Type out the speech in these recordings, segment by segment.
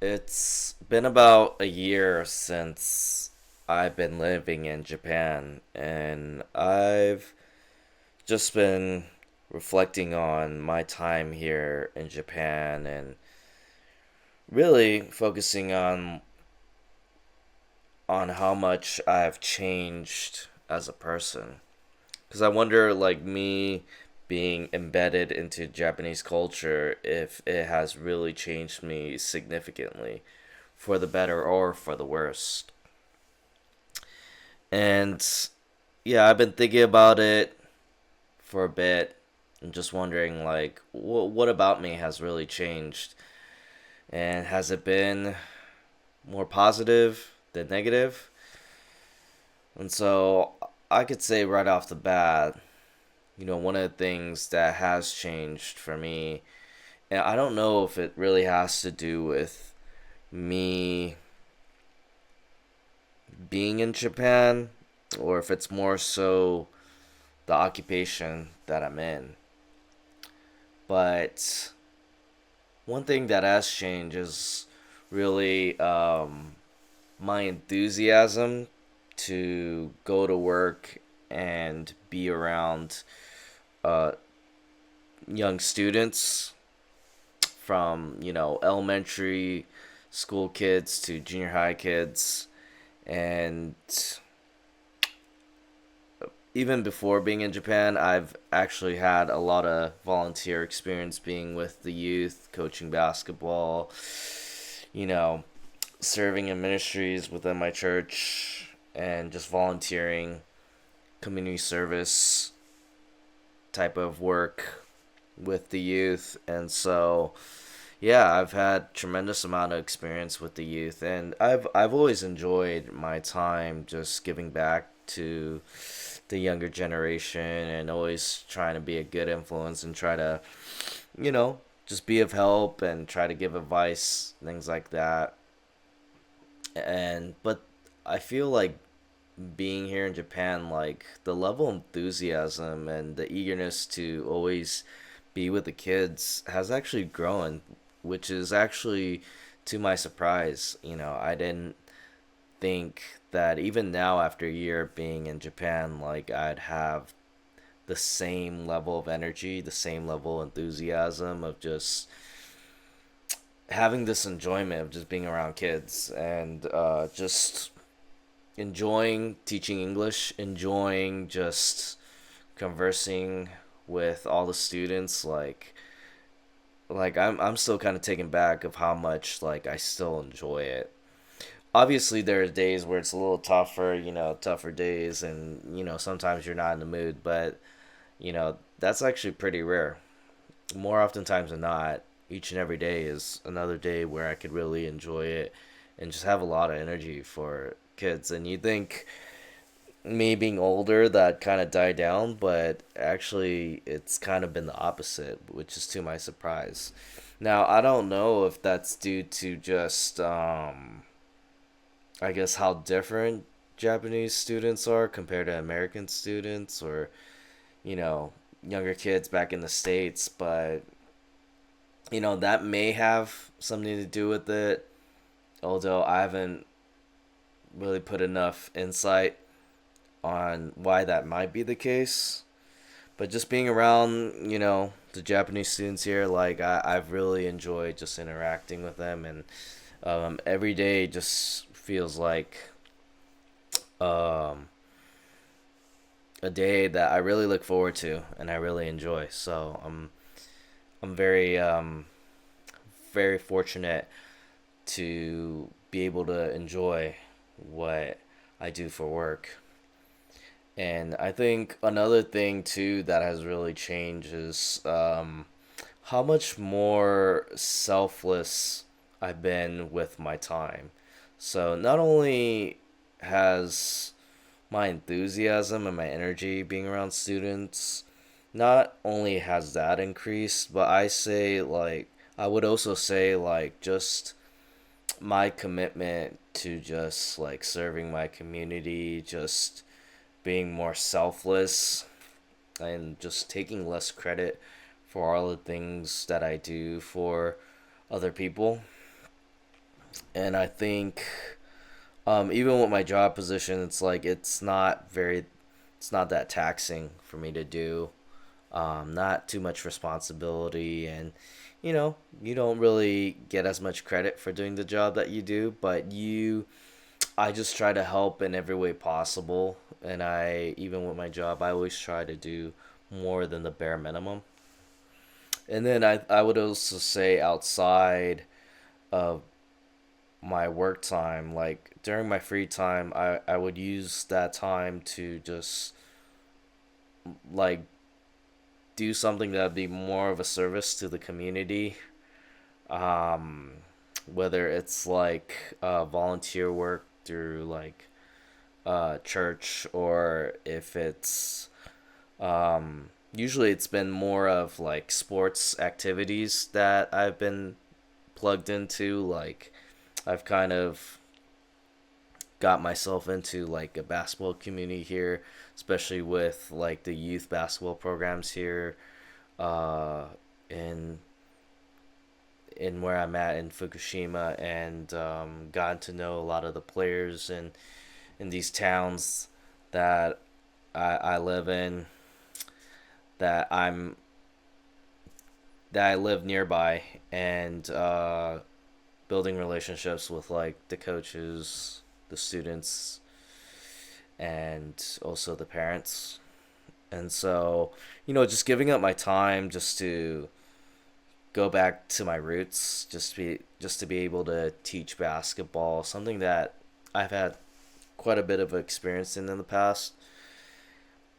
It's been about a year since I've been living in Japan, and I've just been reflecting on my time here in Japan and really focusing on how much I've changed as a person. Because I wonder, like, me being embedded into Japanese culture, if it has really changed me significantly for the better or for the worse. And yeah, I've been thinking about it for a bit and just wondering, like, what about me has really changed? And has it been more positive than negative? And so I could say right off the bat, one of the things that has changed for me, and I don't know if it really has to do with me being in Japan or if it's more so the occupation that I'm in. But one thing that has changed is really my enthusiasm to go to work and be around uh, young students from, elementary school kids to junior high kids. And even before being in Japan, I've actually had a lot of volunteer experience being with the youth, coaching basketball, you know, serving in ministries within my church, and just volunteering, community service type of work with the youth. And so, yeah, I've had tremendous amount of experience with the youth, and I've always enjoyed my time just giving back to the younger generation and always trying to be a good influence and try to, just be of help and try to give advice, things like that. And but I feel like being here in Japan, like the level of enthusiasm and the eagerness to always be with the kids has actually grown, which is actually to my surprise. I didn't think that even now, after a year being in Japan, like I'd have the same level of energy, the same level of enthusiasm of just having this enjoyment of just being around kids and just enjoying teaching English, enjoying just conversing with all the students. Like I'm still kind of taken back of how much like I still enjoy it. Obviously there are days where it's a little tougher, tougher days, and sometimes you're not in the mood, but that's actually pretty rare. More oftentimes than not, each and every day is another day where I could really enjoy it and just have a lot of energy for kids. And you think me being older that kind of died down, but actually it's kind of been the opposite, which is to my surprise. Now, I don't know if that's due to just I guess how different Japanese students are compared to American students, or younger kids back in the States, but that may have something to do with it, although I haven't really put enough insight on why that might be the case. But just being around, the Japanese students here, like I've really enjoyed just interacting with them, and every day just feels like um, a day that I really look forward to and I really enjoy. So I'm very fortunate to be able to enjoy what I do for work. And I think another thing too that has really changed is how much more selfless I've been with my time. So not only has my enthusiasm and my energy being around students, not only has that increased, but I would also say like just my commitment to just like serving my community, just being more selfless and just taking less credit for all the things that I do for other people. And I think even with my job position, it's like it's not that taxing for me to do. Not too much responsibility, and you don't really get as much credit for doing the job that you do, but I just try to help in every way possible, and I even with my job, I always try to do more than the bare minimum. And then I would also say outside of my work time, like during my free time, I would use that time to just like do something that'd be more of a service to the community. Um, Whether it's like volunteer work through like church, or if it's usually it's been more of like sports activities that I've been plugged into. Like I've kind of got myself into like a basketball community here, especially with like the youth basketball programs here uh, in where I'm at in Fukushima, and gotten to know a lot of the players in these towns that I live in, that I'm that I live nearby, and building relationships with like the coaches, the students, and also the parents. And so, just giving up my time just to go back to my roots, just to be able to teach basketball, something that I've had quite a bit of experience in the past,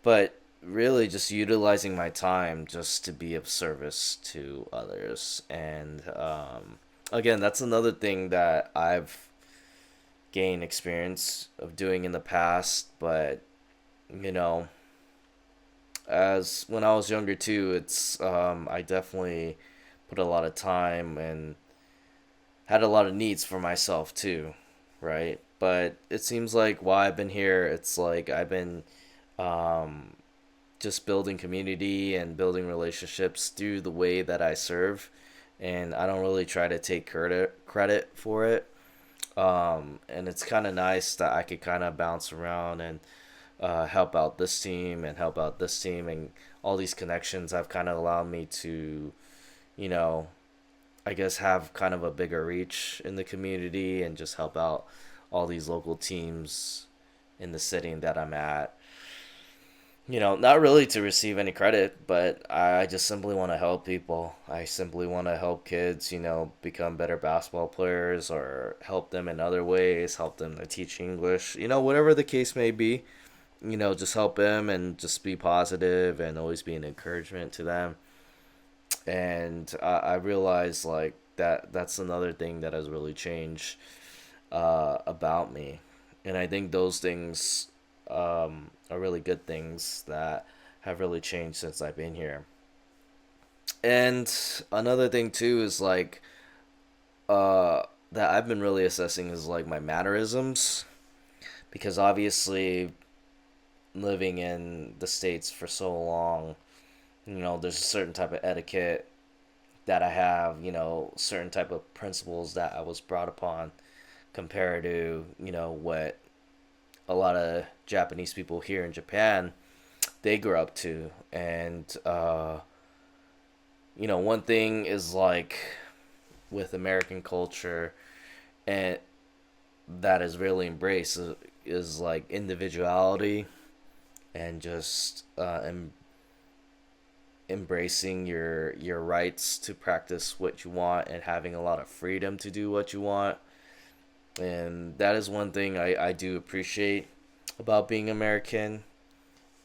but really just utilizing my time just to be of service to others. And again, that's another thing that I've gained experience of doing in the past. But you know, as when I was younger too, it's I definitely put a lot of time and had a lot of needs for myself too, right? But it seems like while I've been here, it's like I've been um, just building community and building relationships through the way that I serve, and I don't really try to take credit for it. And it's kind of nice that I could kind of bounce around and help out this team and help out this team, and all these connections have kind of allowed me to, you know, I guess have kind of a bigger reach in the community and just help out all these local teams in the city that I'm at. Not really to receive any credit, but I just simply want to help people. I simply want to help kids, become better basketball players, or help them in other ways, help them to teach English, whatever the case may be. Just help them and just be positive and always be an encouragement to them. And I realized like that's another thing that has really changed about me. And I think those things are really good things that have really changed since I've been here. And another thing too is like uh, that I've been really assessing is like my mannerisms, because obviously living in the States for so long, there's a certain type of etiquette that I have, certain type of principles that I was brought upon compared to, what a lot of Japanese people here in Japan they grew up to. And one thing is like with American culture, and that is really embraced is like individuality, and just embracing your rights to practice what you want, and having a lot of freedom to do what you want. And that is one thing I do appreciate about being American,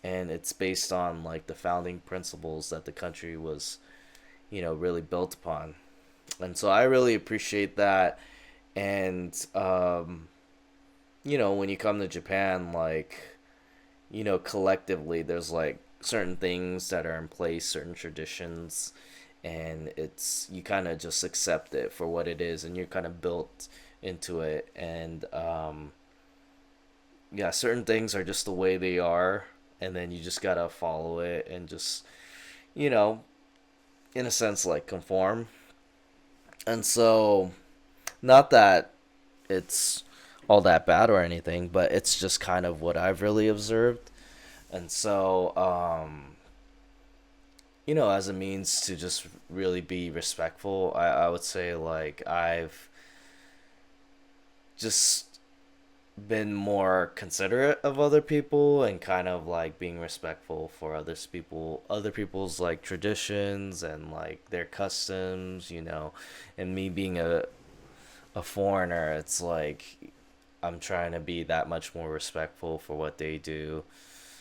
and it's based on like the founding principles that the country was, really built upon. And so I really appreciate that. And when you come to Japan, like, collectively there's like certain things that are in place, certain traditions, and it's you kind of just accept it for what it is, and you're kind of built into it. And yeah, certain things are just the way they are, and then you just gotta follow it and just, you know, in a sense, like conform. And so, not that. it's all that bad or anything, but it's just kind of what I've really observed. And so, as a means to just really be respectful, I would say like I've just been more considerate of other people and kind of like being respectful for other people's like traditions and like their customs, and me being a foreigner, it's like I'm trying to be that much more respectful for what they do,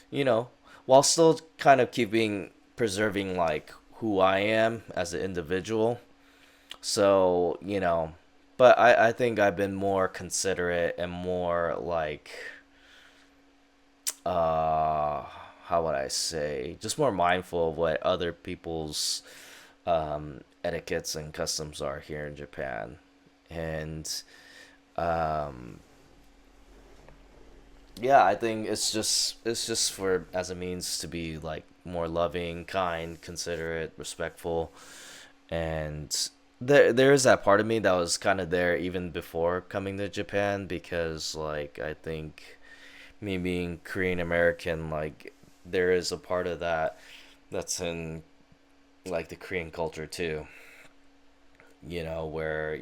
you know, while still kind of keeping preserving like who I am as an individual. So, but I think I've been more considerate and more like, uh, how would I say, just more mindful of what other people's etiquettes and customs are here in Japan. And um, yeah, I think it's just for as a means to be like more loving, kind, considerate, respectful, and there is that part of me that was kind of there even before coming to Japan, because like I think me being Korean American, like there is a part of that that's in like the Korean culture too, where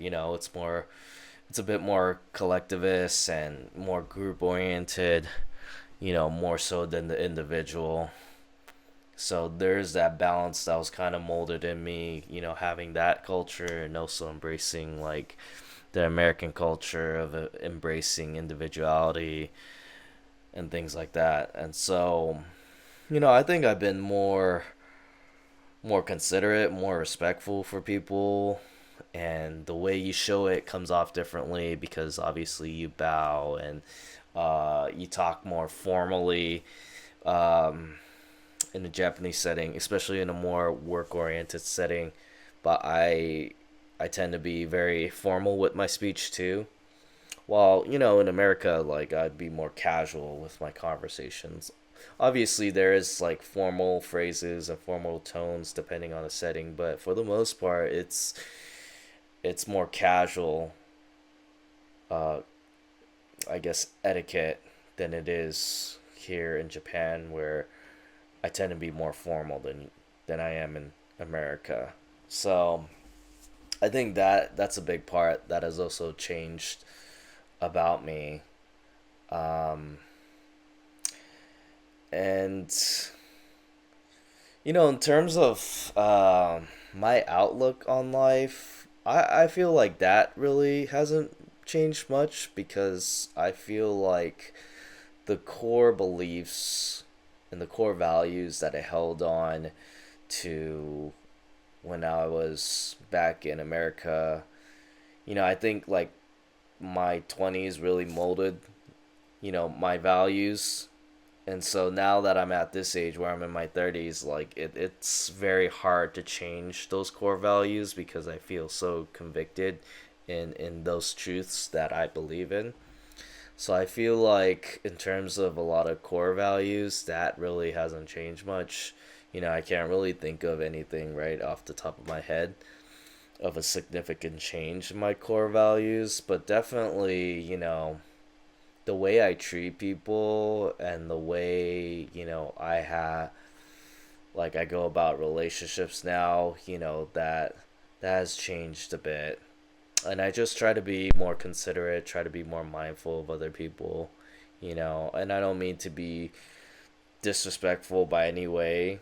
it's a bit more collectivist and more group oriented, more so than the individual. So there's that balance that was kind of molded in me, having that culture and also embracing like the American culture of embracing individuality and things like that. And so, I think I've been more considerate, more respectful for people, and the way you show it comes off differently because obviously you bow and you talk more formally. Um, in a Japanese setting, especially in a more work oriented setting. But I tend to be very formal with my speech too. While, in America, like I'd be more casual with my conversations. Obviously there is like formal phrases and formal tones depending on the setting, but for the most part it's more casual, uh I guess etiquette than it is here in Japan, where I tend to be more formal than I am in America. So I think that's a big part that has also changed about me. Um, and in terms of my outlook on life, I feel like that really hasn't changed much, because I feel like the core beliefs and the core values that I held on to when I was back in America, I think like my 20s really molded, my values. And so now that I'm at this age where I'm in my 30s, like it's very hard to change those core values because I feel so convicted in those truths that I believe in. So I feel like in terms of a lot of core values, that really hasn't changed much. I can't really think of anything right off the top of my head of a significant change in my core values, but definitely, the way I treat people and the way, I go about relationships now, that has changed a bit. And I just try to be more considerate, try to be more mindful of other people, and I don't mean to be disrespectful by any way,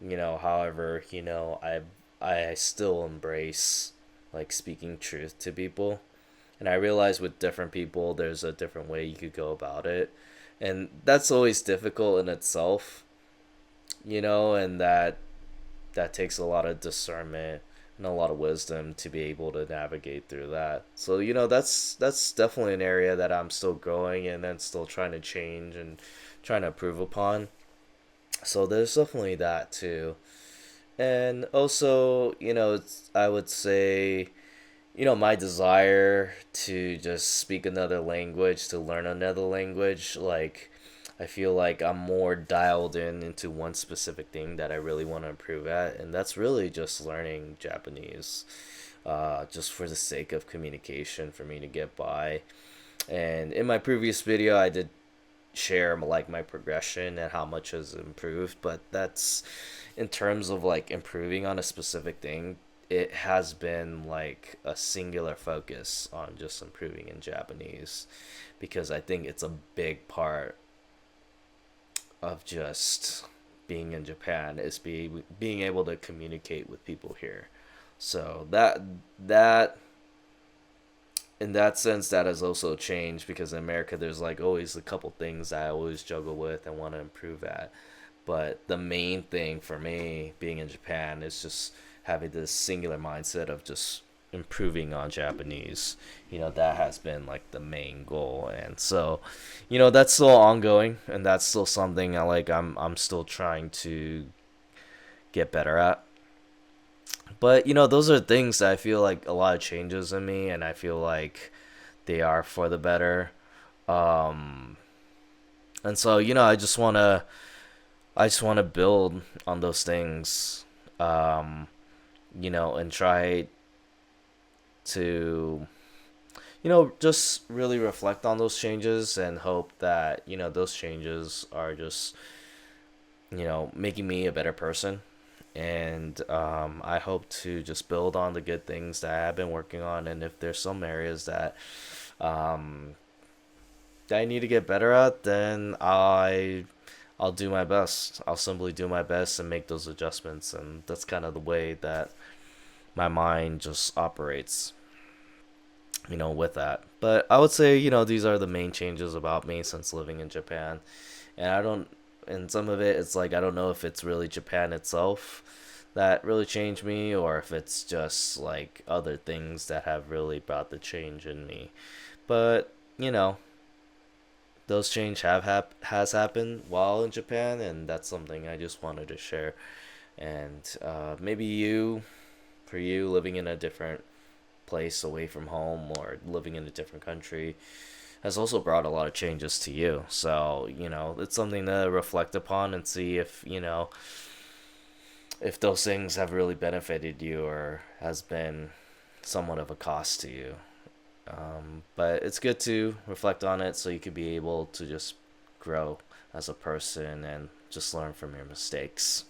however, I still embrace like speaking truth to people. And I realize with different people there's a different way you could go about it. And that's always difficult in itself, and that takes a lot of discernment and a lot of wisdom to be able to navigate through that. So, that's definitely an area that I'm still growing in and still trying to change and trying to improve upon. So there's definitely that too. And also, I would say, my desire to just speak another language, to learn another language, like I feel like I'm more dialed in into one specific thing that I really want to improve at, and that's really just learning Japanese. just for the sake of communication for me to get by. And in my previous video, I did share like my progression and how much has improved, but that's in terms of like improving on a specific thing. It has been like a singular focus on just improving in Japanese, because I think it's a big part of just being in Japan is being able to communicate with people here. So that in that sense, that has also changed, because in America there's like always a couple things I always juggle with and want to improve at. But the main thing for me being in Japan is just having this singular mindset of just improving on Japanese. That has been like the main goal. And so, that's still ongoing, and that's still something I'm still trying to get better at. But those are things that I feel like a lot of changes in me, and I feel like they are for the better. Um, and so I just wanna build on those things, um, and try to just really reflect on those changes and hope that those changes are just making me a better person. And I hope to just build on the good things that I've been working on. And if there's some areas um, that I need to get better at, then I'll do my best. I'll simply do my best and make those adjustments. And that's kind of the way that my mind just operates, with that. But I would say, these are the main changes about me since living in Japan. And and some of it's like, I don't know if it's really Japan itself that really changed me, or if it's just like other things that have really brought the change in me. But, those change has happened while in Japan, and that's something I just wanted to share. And maybe for you living in a different place away from home, or living in a different country, has also brought a lot of changes to you. So, it's something to reflect upon and see if those things have really benefited you or has been somewhat of a cost to you. But it's good to reflect on it so you could be able to just grow as a person and just learn from your mistakes.